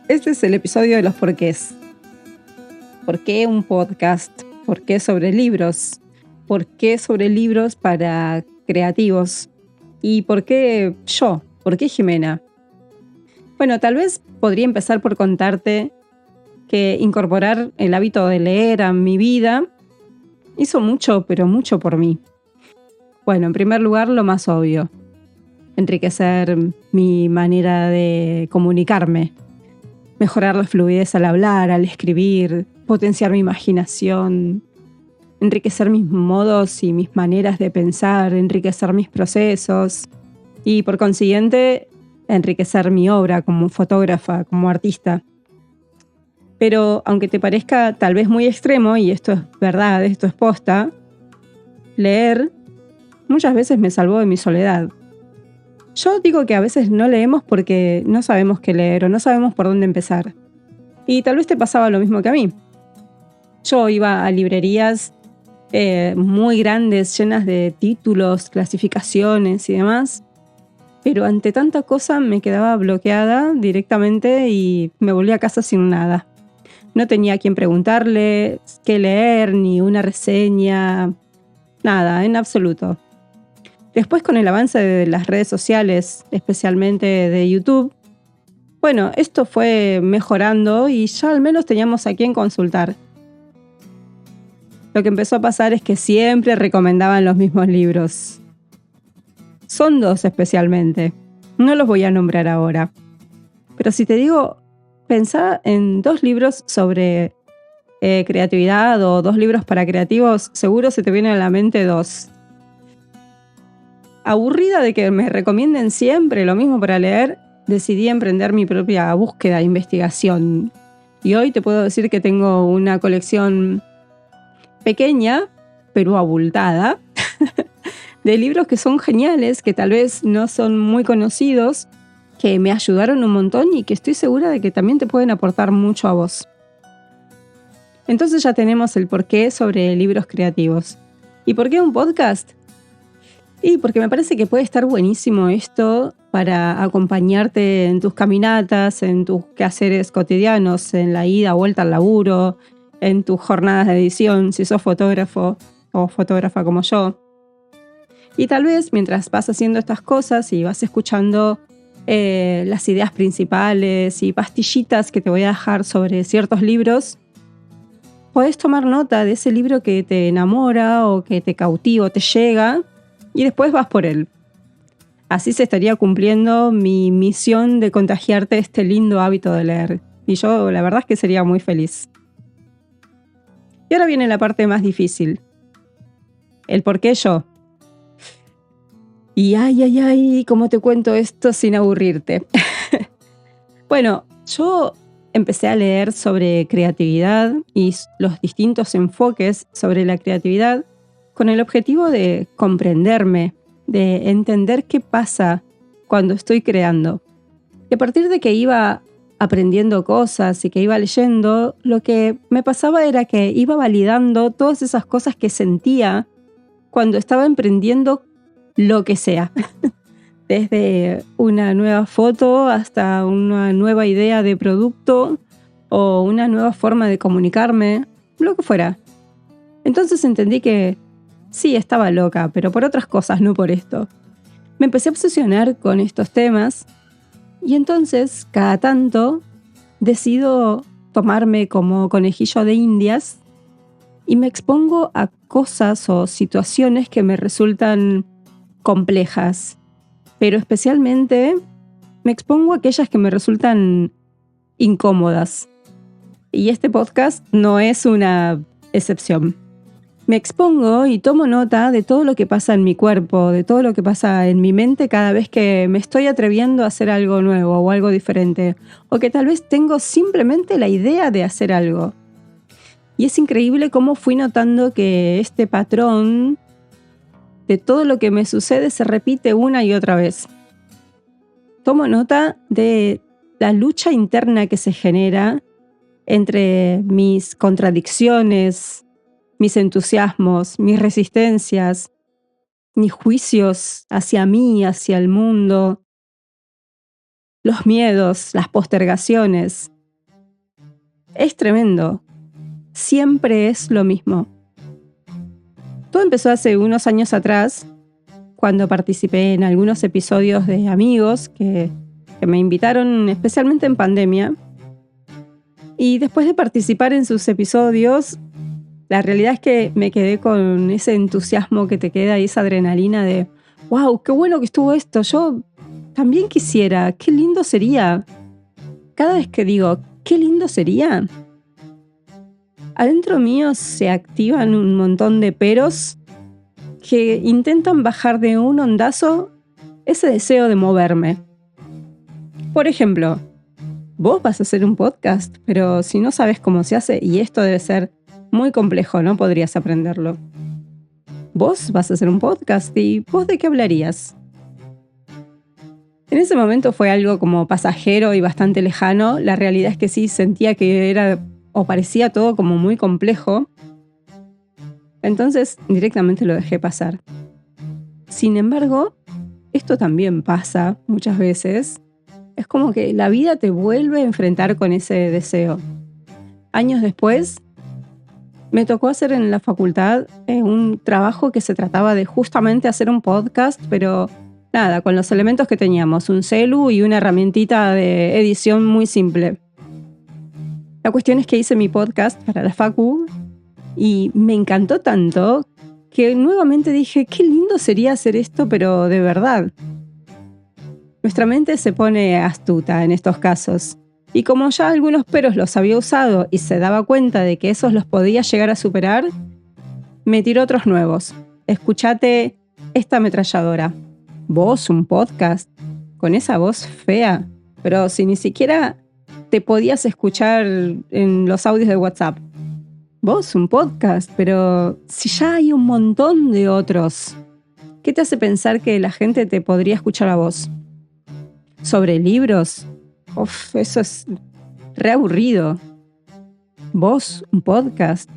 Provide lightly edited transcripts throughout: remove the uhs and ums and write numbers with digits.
Este es el episodio de los porqués. ¿Por qué un podcast? ¿Por qué sobre libros? ¿Por qué sobre libros para creativos? ¿Y por qué yo? ¿Por qué Jimena? Bueno, tal vez podría empezar por contarte que incorporar el hábito de leer a mi vida hizo mucho, pero mucho por mí. Bueno, en primer lugar, lo más obvio. Enriquecer mi manera de comunicarme. Mejorar la fluidez al hablar, al escribir, potenciar mi imaginación, enriquecer mis modos y mis maneras de pensar, enriquecer mis procesos y, por consiguiente, enriquecer mi obra como fotógrafa, como artista. Pero aunque te parezca tal vez muy extremo, y esto es verdad, esto es posta, leer muchas veces me salvó de mi soledad. Yo digo que a veces no leemos porque no sabemos qué leer o no sabemos por dónde empezar. Y tal vez te pasaba lo mismo que a mí. Yo iba a librerías muy grandes, llenas de títulos, clasificaciones y demás, pero ante tanta cosa me quedaba bloqueada directamente y me volví a casa sin nada. No tenía a quién preguntarle qué leer, ni una reseña, nada, en absoluto. Después, con el avance de las redes sociales, especialmente de YouTube, bueno, esto fue mejorando y ya al menos teníamos a quién consultar. Lo que empezó a pasar es que siempre recomendaban los mismos libros. Son dos especialmente. No los voy a nombrar ahora. Pero si te digo, pensá en 2 libros sobre creatividad o 2 libros para creativos, seguro se te vienen a la mente 2. Aburrida de que me recomienden siempre lo mismo para leer, decidí emprender mi propia búsqueda e investigación. Y hoy te puedo decir que tengo una colección pequeña, pero abultada, de libros que son geniales, que tal vez no son muy conocidos, que me ayudaron un montón y que estoy segura de que también te pueden aportar mucho a vos. Entonces ya tenemos el porqué sobre libros creativos. ¿Y por qué un podcast? Y porque me parece que puede estar buenísimo esto para acompañarte en tus caminatas, en tus quehaceres cotidianos, en la ida, vuelta al laburo, en tus jornadas de edición, si sos fotógrafo o fotógrafa como yo. Y tal vez mientras vas haciendo estas cosas y vas escuchando las ideas principales y pastillitas que te voy a dejar sobre ciertos libros, podés tomar nota de ese libro que te enamora o que te cautiva o te llega y después vas por él. Así se estaría cumpliendo mi misión de contagiarte este lindo hábito de leer. Y yo la verdad es que sería muy feliz. Y ahora viene la parte más difícil. El por qué yo. Y ay, ¿cómo te cuento esto sin aburrirte? Bueno, yo empecé a leer sobre creatividad y los distintos enfoques sobre la creatividad con el objetivo de comprenderme, de entender qué pasa cuando estoy creando. Y a partir de que iba aprendiendo cosas y que iba leyendo, lo que me pasaba era que iba validando todas esas cosas que sentía cuando estaba emprendiendo lo que sea. Desde una nueva foto hasta una nueva idea de producto o una nueva forma de comunicarme, lo que fuera. Entonces entendí que sí, estaba loca, pero por otras cosas, no por esto. Me empecé a obsesionar con estos temas y entonces, cada tanto, decido tomarme como conejillo de indias y me expongo a cosas o situaciones que me resultan complejas, pero especialmente me expongo a aquellas que me resultan incómodas. Y este podcast no es una excepción. Me expongo y tomo nota de todo lo que pasa en mi cuerpo, de todo lo que pasa en mi mente cada vez que me estoy atreviendo a hacer algo nuevo o algo diferente, o que tal vez tengo simplemente la idea de hacer algo. Y es increíble cómo fui notando que este patrón de todo lo que me sucede se repite una y otra vez. Tomo nota de la lucha interna que se genera entre mis contradicciones, mis entusiasmos, mis resistencias, mis juicios hacia mí, hacia el mundo, los miedos, las postergaciones, Es tremendo. Siempre es lo mismo. Todo empezó hace unos años atrás, cuando participé en algunos episodios de amigos que me invitaron especialmente en pandemia. Y después de participar en sus episodios, la realidad es que me quedé con ese entusiasmo que te queda y esa adrenalina de ¡wow! ¡Qué bueno que estuvo esto! Yo también quisiera, ¡qué lindo sería! Cada vez que digo ¡qué lindo sería!, adentro mío se activan un montón de peros que intentan bajar de un ondazo ese deseo de moverme. Por ejemplo, vos vas a hacer un podcast, pero si no sabes cómo se hace, y esto debe ser muy complejo, no podrías aprenderlo. Vos vas a hacer un podcast y ¿vos de qué hablarías? En ese momento fue algo como pasajero y bastante lejano. La realidad es que sí sentía que era o parecía todo como muy complejo. Entonces directamente lo dejé pasar. Sin embargo, esto también pasa muchas veces. Es como que la vida te vuelve a enfrentar con ese deseo. Años después, me tocó hacer en la facultad un trabajo que se trataba de justamente hacer un podcast, pero nada, con los elementos que teníamos, un celu y una herramientita de edición muy simple. La cuestión es que hice mi podcast para la facu y me encantó tanto que nuevamente dije, qué lindo sería hacer esto, pero de verdad. Nuestra mente se pone astuta en estos casos. Y como ya algunos peros los había usado y se daba cuenta de que esos los podía llegar a superar, me tiró otros nuevos. Escuchate esta ametralladora. ¿Vos un podcast? Con esa voz fea. Pero si ni siquiera te podías escuchar en los audios de WhatsApp. Vos un podcast, pero si ya hay un montón de otros. ¿Qué te hace pensar que la gente te podría escuchar a vos? ¿Sobre libros? Uf, eso es re aburrido. ¿Vos un podcast?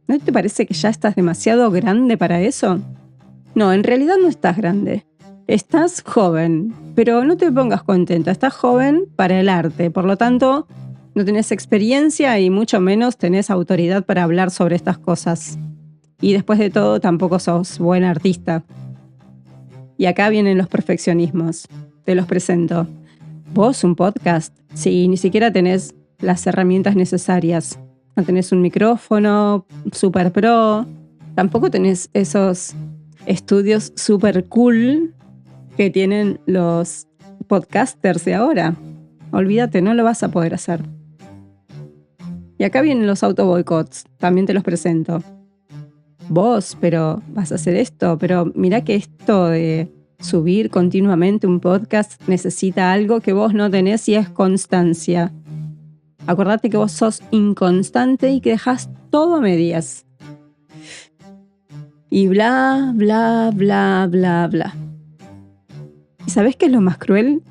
¿No te parece que ya estás demasiado grande para eso? No, en realidad no estás grande. Estás joven, pero no te pongas contenta. Estás joven para el arte, por lo tanto, no tenés experiencia y mucho menos tenés autoridad para hablar sobre estas cosas. Y después de todo, tampoco sos buen artista. Y acá vienen los perfeccionismos. Te los presento. Vos un podcast, si ni siquiera tenés las herramientas necesarias. No tenés un micrófono super pro, tampoco tenés esos estudios super cool que tienen los podcasters de ahora. Olvídate, no lo vas a poder hacer. Y acá vienen los autoboicots, también te los presento. Vos, pero vas a hacer esto, pero mirá que esto de subir continuamente un podcast necesita algo que vos no tenés y es constancia. Acordate que vos sos inconstante y que dejás todo a medias. Y bla, bla, bla, bla, bla. ¿Y sabés qué es lo más cruel?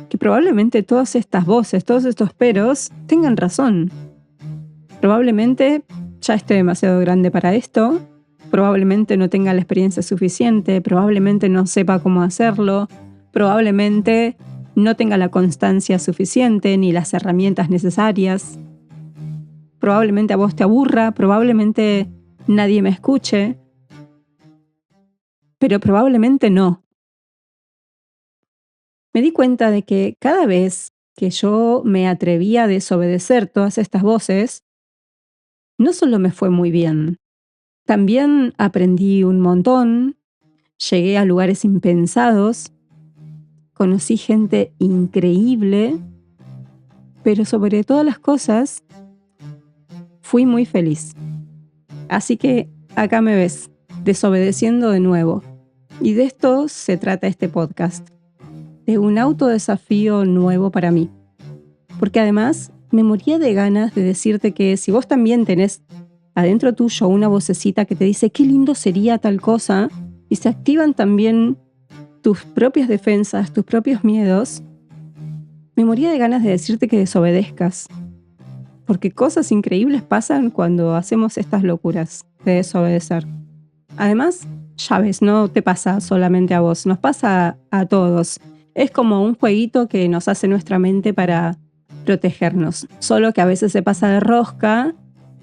Que probablemente todas estas voces, todos estos peros, tengan razón. Probablemente ya esté demasiado grande para esto. Probablemente no tenga la experiencia suficiente, probablemente no sepa cómo hacerlo, probablemente no tenga la constancia suficiente ni las herramientas necesarias. Probablemente a vos te aburra, probablemente nadie me escuche, pero probablemente no. Me di cuenta de que cada vez que yo me atrevía a desobedecer todas estas voces, no solo me fue muy bien, también aprendí un montón, llegué a lugares impensados, conocí gente increíble, pero sobre todas las cosas, fui muy feliz. Así que acá me ves, desobedeciendo de nuevo. Y de esto se trata este podcast, de un autodesafío nuevo para mí. Porque además me moría de ganas de decirte que si vos también tenés adentro tuyo una vocecita que te dice qué lindo sería tal cosa, y se activan también tus propias defensas, tus propios miedos, me moría de ganas de decirte que desobedezcas. Porque cosas increíbles pasan cuando hacemos estas locuras de desobedecer. Además, ya ves, no te pasa solamente a vos, nos pasa a todos. Es como un jueguito que nos hace nuestra mente para protegernos. Solo que a veces se pasa de rosca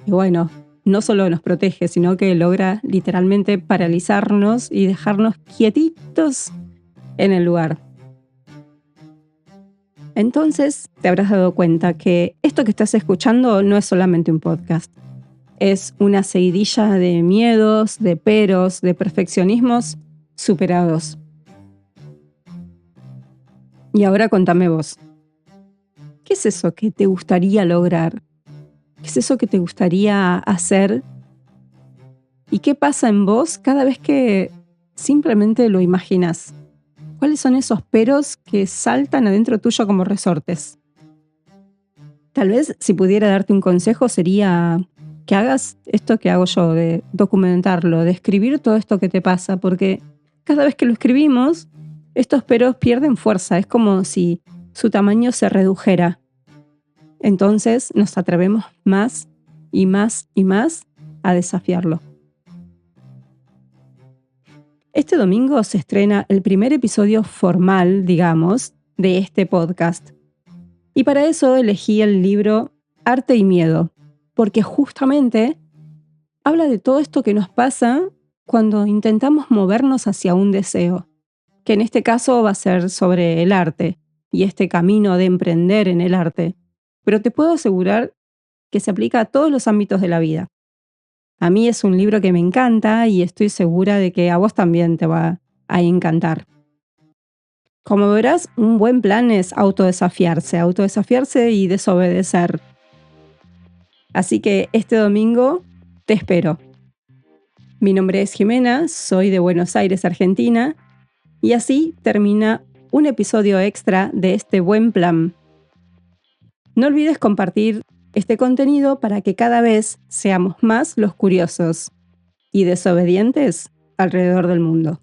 y bueno, no solo nos protege, sino que logra literalmente paralizarnos y dejarnos quietitos en el lugar. Entonces te habrás dado cuenta que esto que estás escuchando no es solamente un podcast. Es una seguidilla de miedos, de peros, de perfeccionismos superados. Y ahora contame vos. ¿Qué es eso que te gustaría lograr? ¿Qué es eso que te gustaría hacer? ¿Y qué pasa en vos cada vez que simplemente lo imaginas? ¿Cuáles son esos peros que saltan adentro tuyo como resortes? Tal vez si pudiera darte un consejo sería que hagas esto que hago yo, de documentarlo, de escribir todo esto que te pasa, porque cada vez que lo escribimos, estos peros pierden fuerza, es como si su tamaño se redujera. Entonces nos atrevemos más y más y más a desafiarlo. Este domingo se estrena el primer episodio formal, digamos, de este podcast. Y para eso elegí el libro Arte y Miedo, porque justamente habla de todo esto que nos pasa cuando intentamos movernos hacia un deseo, que en este caso va a ser sobre el arte y este camino de emprender en el arte. Pero te puedo asegurar que se aplica a todos los ámbitos de la vida. A mí es un libro que me encanta y estoy segura de que a vos también te va a encantar. Como verás, un buen plan es autodesafiarse y desobedecer. Así que este domingo te espero. Mi nombre es Jimena, soy de Buenos Aires, Argentina, y así termina un episodio extra de este buen plan. No olvides compartir este contenido para que cada vez seamos más los curiosos y desobedientes alrededor del mundo.